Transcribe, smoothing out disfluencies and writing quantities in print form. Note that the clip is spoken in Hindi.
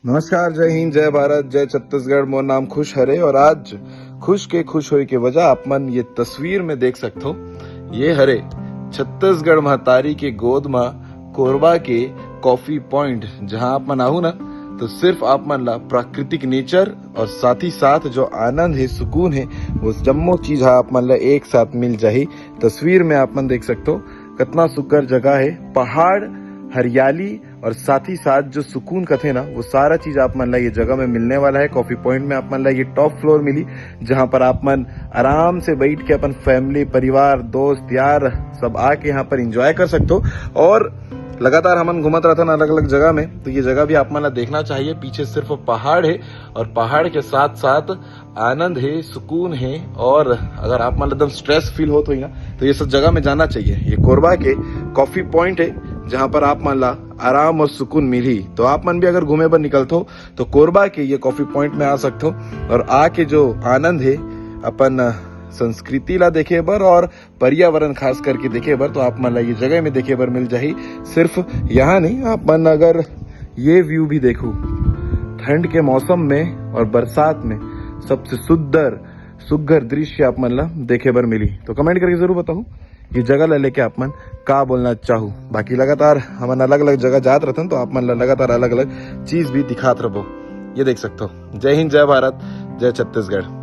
नमस्कार, जय हिंद, जय भारत, जय छत्तीसगढ़। मोर नाम खुश हरे और आज खुश के खुश होए के वजह आप मन ये तस्वीर में देख सकते हो। ये हरे छत्तीसगढ़ महतारी के गोद मा कोरबा के कॉफी पॉइंट, जहां आप मन आहू ना तो सिर्फ आप मन ला प्राकृतिक नेचर और साथ ही साथ जो आनंद है, सुकून है, वो जम्मो चीज आप मन ला एक साथ मिल जाही। तस्वीर में आप मन देख सकते हो कितना सुगर जगह है, पहाड़, हरियाली और साथ ही साथ जो सुकून कथे ना, वो सारा चीज आप मन ला ये जगह में मिलने वाला है। कॉफी पॉइंट में आप मन ला ये टॉप फ्लोर मिली, जहां पर आप मन आराम से बैठ के अपन फैमिली, परिवार, दोस्त, यार सब आके यहाँ पर एंजॉय कर सकते हो। और लगातार हमन घूमत रहते ना अलग अलग जगह में, तो ये जगह भी आप मन ला देखना चाहिए। पीछे सिर्फ पहाड़ है और पहाड़ के साथ साथ आनंद है, सुकून है। और अगर आप मन एकदम स्ट्रेस फील हो तो ही ना, तो ये सब जगह में जाना चाहिए। ये कोरबा के कॉफी पॉइंट है, जहां पर आप मन ला आराम और सुकून मिली। तो आप मन भी अगर घूमे बर निकलते हो तो कोरबा के ये कॉफी पॉइंट में आ सकते हो और आके जो आनंद है अपन संस्कृति ला देखे बर और पर्यावरण खास करके देखे बर, तो आप मन ला ये जगह में देखे बर मिल जाही। सिर्फ यहाँ नहीं, आप मन अगर ये व्यू भी देखो ठंड के मौसम में और बरसात में, सबसे सुघर दृश्य आप मन ला देखे बर मिली। तो कमेंट करके जरूर बताओ ये जगह ला लेके आप मन का बोलना चाहू। बाकी लगातार हमन अलग अलग जगह जात रहते, तो आप मन ला लगातार अलग अलग चीज भी दिखात रहो। ये देख सकते हो। जय हिंद, जय भारत, जय छत्तीसगढ़।